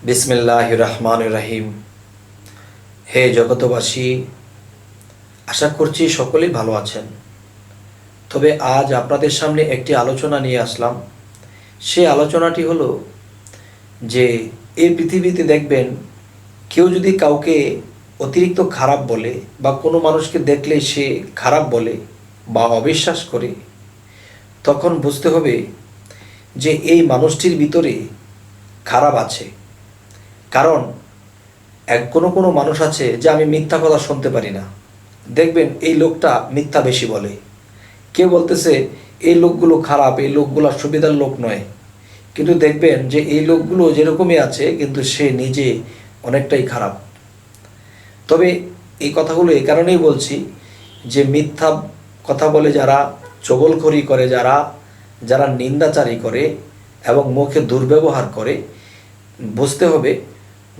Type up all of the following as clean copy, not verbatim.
বিসমিল্লাহির রহমানির রহিম। হে জগতবাসী, আশা করছি সকলেই ভালো আছেন। তবে আজ আপনাদের সামনে একটি আলোচনা নিয়ে আসলাম। সেই আলোচনাটি হলো যে এই পৃথিবীতে দেখবেন কেউ যদি কাউকে অতিরিক্ত খারাপ বলে বা কোনো মানুষকে দেখলে সে খারাপ বলে বা অবিশ্বাস করে, তখন বুঝতে হবে যে এই মানুষটির ভিতরে খারাপ আছে। কারণ কোনো কোনো মানুষ আছে যে আমি মিথ্যা কথা শুনতে পারি না, দেখবেন এই লোকটা মিথ্যা বেশি বলে। কেউ বলতেছে এই লোকগুলো খারাপ, এই লোকগুলো সুবিধার লোক নয়, কিন্তু দেখবেন যে এই লোকগুলো যেরকমই আছে কিন্তু সে নিজে অনেকটাই খারাপ। তবে এই কথাগুলো এই কারণেই বলছি যে মিথ্যা কথা বলে যারা, চগলখড়ি করে যারা, যারা নিন্দাচারী করে এবং মুখে দুর্ব্যবহার করে, বুঝতে হবে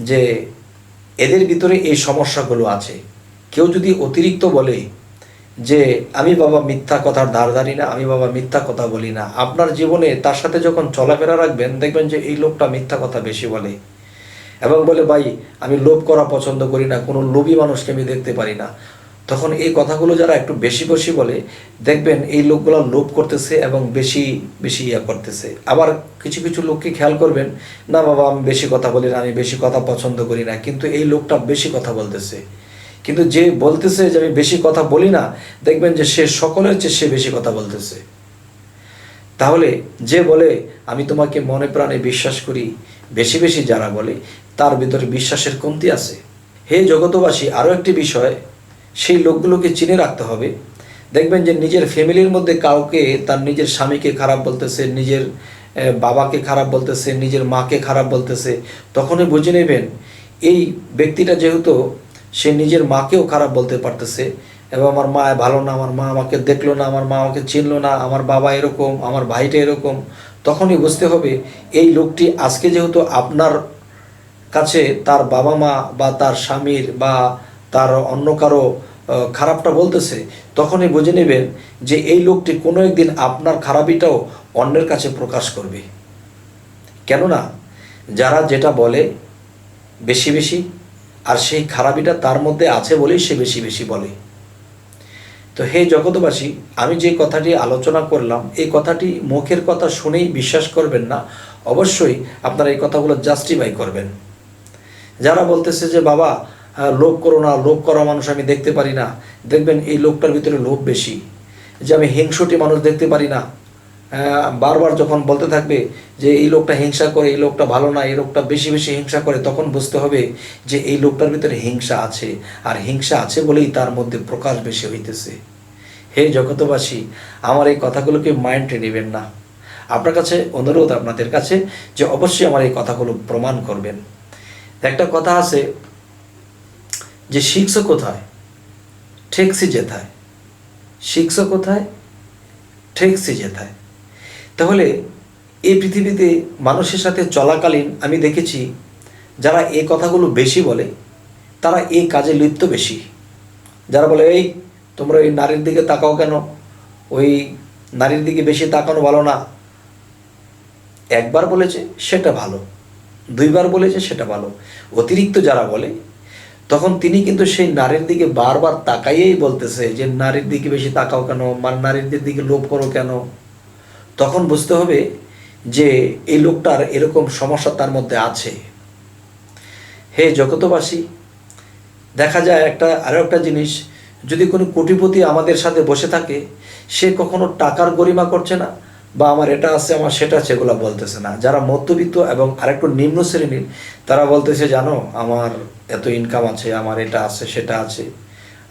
যে এদের ভিতরে এই সমস্যাগুলো আছে। কেউ যদি অতিরিক্ত বলে যে আমি বাবা মিথ্যা কথার ধার ধারি না, আমি বাবা মিথ্যা কথা বলি না, আপনার জীবনে তার সাথে যখন চলাফেরা রাখবেন দেখবেন যে এই লোকটা মিথ্যা কথা বেশি বলে এবং বলে ভাই আমি লোভ করা পছন্দ করি না, কোনো লোভী মানুষকে আমি দেখতে পারি না। তখন এই কথাগুলো যারা একটু বেশি বেশি বলে দেখবেন এই লোকগুলো লোভ করতেছে এবং বেশি বেশি করতেছে। আবার কিছু কিছু লোককে খেয়াল করবেন, না বাবা আমি বেশি কথা বলি না, আমি বেশি কথা পছন্দ করি না, কিন্তু এই লোকটা বেশি কথা বলতেছে। কিন্তু যে বলতেছে যে আমি বেশি কথা বলি না, দেখবেন যে সে সকলের চেয়ে সে বেশি কথা বলতেছে। তাহলে যে বলে আমি তোমাকে মনে প্রাণে বিশ্বাস করি, বেশি বেশি যারা বলে তার ভিতরে বিশ্বাসের কমতি আছে। হে জগতবাসী, আরও একটি বিষয়, সেই লোকগুলোকে চিনে রাখতে হবে। দেখবেন যে নিজের ফ্যামিলির মধ্যে কাউকে, তার নিজের স্বামীকে খারাপ বলতেছে, নিজের বাবাকে খারাপ বলতেছে, নিজের মাকে খারাপ বলতেছে, তখনই বুঝে নেবেন এই ব্যক্তিটা যেহেতু সে নিজের মাকেও খারাপ বলতে পারতেছে এবং আমার মা ভালো না, আমার মা আমাকে দেখলো না, আমার মা আমাকে চিনলো না, আমার বাবা এরকম, আমার ভাইটা এরকম, তখনই বুঝতে হবে এই লোকটি আজকে যেহেতু আপনার কাছে তার বাবা মা বা তার স্বামীর বা তার অন্য কারো খারাপটা বলতেছে, তখনই বুঝে নেবেন যে এই লোকটি কোনো একদিন আপনার খারাপিটাও অন্যের কাছে প্রকাশ করবে। কেননা যারা যেটা বলে বেশি বেশি, আর সেই খারাপিটা তার মধ্যে আছে বলেই সে বেশি বেশি বলে। তো হে জগতবাসী, আমি যে কথাটি আলোচনা করলাম এই কথাটি মুখের কথা শুনেই বিশ্বাস করবেন না, অবশ্যই আপনারা এই কথাগুলো জাস্টিফাই করবেন। যারা বলতেছে যে বাবা লোভ করো না, লোভ করা মানুষ আমি দেখতে পারি না, দেখবেন এই লোকটার ভিতরে লোভ বেশি। যে আমি হিংসুটে মানুষ দেখতে পারি না, বারবার যখন বলতে থাকবে যে এই লোকটা হিংসা করে, এই লোকটা ভালো না, এই লোকটা বেশি বেশি হিংসা করে, তখন বুঝতে হবে যে এই লোকটার ভিতরে হিংসা আছে, আর হিংসা আছে বলেই তার মধ্যে প্রকাশ বেশি হইতেছে। হে জগতবাসী, আমার এই কথাগুলোকে মাইন্ডে নেবেন না। আপনার কাছে অনুরোধ, আপনাদের কাছে, যে অবশ্যই আমার এই কথাগুলো প্রমাণ করবেন। একটা কথা আছে যে শিখছো কোথায়, ঠেকছি যেথায়। শিখছো কোথায়, ঠেকছি যেথায়। তাহলে এই পৃথিবীতে মানুষের সাথে চলাকালীন আমি দেখেছি যারা এই কথাগুলো বেশি বলে তারা এই কাজে লিপ্ত বেশি। যারা বলে এই তোমরা ওই নারীর দিকে তাকাও কেন, ওই নারীর দিকে বেশি তাকানো ভালো না, একবার বলেছে সেটা ভালো, দুইবার বলেছে সেটা ভালো, অতিরিক্ত যারা বলে তখন তিনি কিন্তু সেই নারীর দিকে বারবার তাকাইয়েই বলতেছে যে নারীর দিকে বেশি তাকাও কেন, নারীর দিকে লোভ করো কেন। তখন বুঝতে হবে যে এই লোকটার এরকম সমস্যা তার মধ্যে আছে। হে জগতবাসী, দেখা যায় আরও একটা জিনিস, যদি কোনো কোটিপতি আমাদের সাথে বসে থাকে, সে কখনো টাকার গরিমা করছে না বা আমার এটা আছে আমার সেটা আছে এগুলো বলতেছে না। যারা মধ্যবিত্ত এবং আরেকটু নিম্ন শ্রেণীর, তারা বলতেছে জানো আমার এত ইনকাম আছে, আমার এটা আছে সেটা আছে,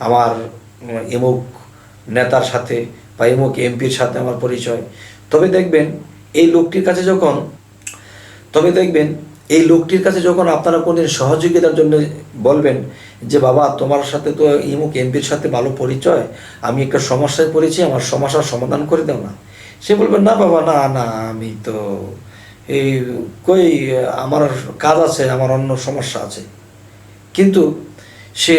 আমার এমুক নেতার সাথে বা এমুক এমপির সাথে আমার পরিচয়। তবে দেখবেন এই লোকটির কাছে যখন এই লোকটির কাছে যখন আপনারা কোনদিন সহযোগিতার জন্য বলবেন যে বাবা তোমার সাথে তো ইমুক এমপির সাথে ভালো পরিচয়, আমি একটা সমস্যায় পড়েছি, আমার সমস্যার সমাধান করে দাও না, সে বলবে না বাবা না না আমি তো এই কই, আমার কাজ আছে, আমার অন্য সমস্যা আছে। কিন্তু সে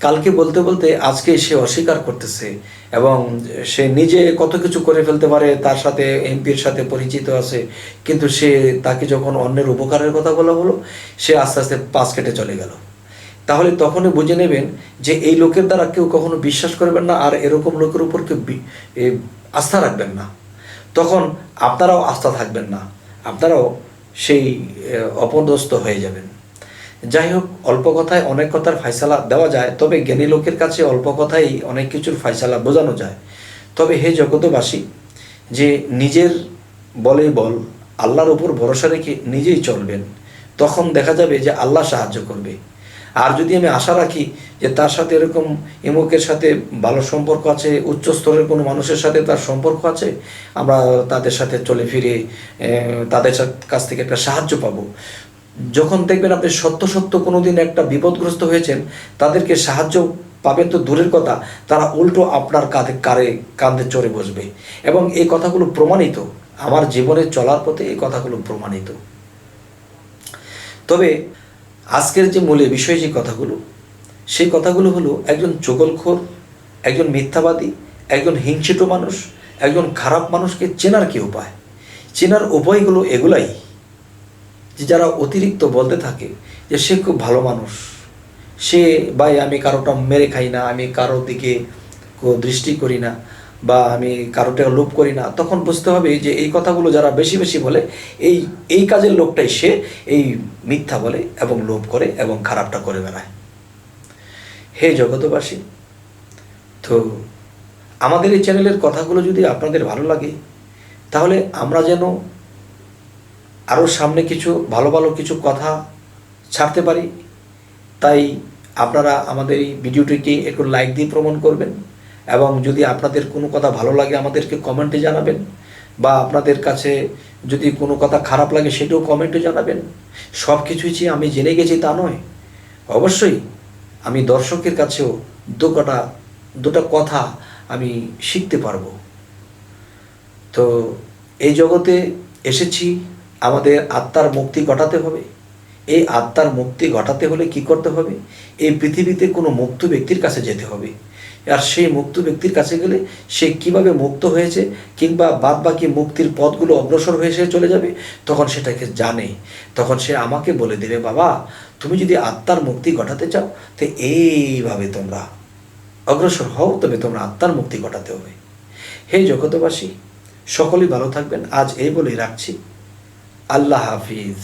কালকে বলতে বলতে আজকে সে অস্বীকার করতেছে, এবং সে নিজে কত কিছু করে ফেলতে পারে, তার সাথে এমপির সাথে পরিচিত আছে, কিন্তু তাকে যখন অন্যের উপকারের কথা বলা হলো, সে আস্তে আস্তে পাশ কেটে চলে গেল। তাহলে তখনই বুঝে নেবেন যে এই লোকের দ্বারা কেউ কখনো বিশ্বাস করবেন না, আর এরকম লোকের উপর কেউ আস্থা রাখবেন না। তখন আপনারাও আস্থা থাকবেন না, আপনারাও সেই অপদস্থ হয়ে যাবেন। যাই হোক, অল্প কথায় অনেক কথার ফায়সালা দেওয়া যায়, তবে জ্ঞানী লোকের কাছে অল্প কথাই অনেক কিছুর ফায়সালা বোঝানো যায়। তবে হে জগতবাসী, যে নিজের বলেই বল, আল্লাহর উপর ভরসা রেখে নিজেই চলবেন, তখন দেখা যাবে যে আল্লাহ সাহায্য করবে। আর যদি আমি আশা রাখি যে তার সাথে এরকম ইমুকের সাথে ভালো সম্পর্ক আছে, উচ্চ স্তরের কোনো মানুষের সাথে তার সম্পর্ক আছে, আমরা তাদের সাথে চলে ফিরে তাদের কাছ থেকে একটা সাহায্য পাবো, যখন দেখবেন আপনি সত্য সত্য কোনো দিন একটা বিপদগ্রস্ত হয়েছেন, তাদেরকে সাহায্য পাবেন তো দূরের কথা, তারা উল্টো আপনার কাঁধে চড়ে বসবে। এবং এই কথাগুলো প্রমাণিত, আমার জীবনে চলার পথে এই কথাগুলো প্রমাণিত। তবে আজকের যে মূলে বিষয় যে কথাগুলো, সেই কথাগুলো হলো একজন চগলখোর, একজন মিথ্যাবাদী, একজন হিংসিত মানুষ, একজন খারাপ মানুষকে চেনার কি উপায়? চেনার উপায়গুলো এগুলাই, যে যারা অতিরিক্ত বলতে থাকে যে সে খুব ভালো মানুষ, সে ভাই আমি কারোটা মেরে খাই না, আমি কারোর দিকে দৃষ্টি করি না, বা আমি কারোটা লোভ করি না, তখন বুঝতে হবে যে এই কথাগুলো যারা বেশি বেশি বলে, এই এই কাজের লোকটাই সে এই মিথ্যা বলে এবং লোভ করে এবং খারাপটা করে বেড়ায়। হে জগতবাসী, তো আমাদের এই চ্যানেলের কথাগুলো যদি আপনাদের ভালো লাগে, তাহলে আমরা যেন আরও সামনে কিছু ভালো ভালো কিছু কথা ছাড়তে পারি, তাই আপনারা আমাদের এই ভিডিওটিকে একটু লাইক দিয়ে প্রমাণ করবেন, এবং যদি আপনাদের কোনো কথা ভালো লাগে আমাদেরকে কমেন্টে জানাবেন, বা আপনাদের কাছে যদি কোনো কথা খারাপ লাগে সেটাও কমেন্টে জানাবেন। সব কিছুই যে আমি জেনে গেছি তা নয়, অবশ্যই আমি দর্শকের কাছেও দুটা কথা আমি শিখতে পারবো। তো এই জগতে এসেছি আমাদের আত্মার মুক্তি ঘটাতে হবে। এই আত্মার মুক্তি ঘটাতে হলে কি করতে হবে? এই পৃথিবীতে কোনো মুক্ত ব্যক্তির কাছে যেতে হবে, আর সেই মুক্ত ব্যক্তির কাছে গেলে সে কিভাবে মুক্ত হয়েছে, কিংবা বাদ বাকি মুক্তির পথগুলো অগ্রসর হয়ে সে চলে যাবে, তখন সেটাকে জানে, তখন সে আমাকে বলে দেবে, বাবা তুমি যদি আত্মার মুক্তি ঘটাতে চাও তো এইভাবে তোমরা অগ্রসর হও, তবে তোমরা আত্মার মুক্তি ঘটাতে হবে। হে জগতবাসী, সকলেই ভালো থাকবেন। আজ এই বলেই রাখছি। আল্লাহ হাফিজ।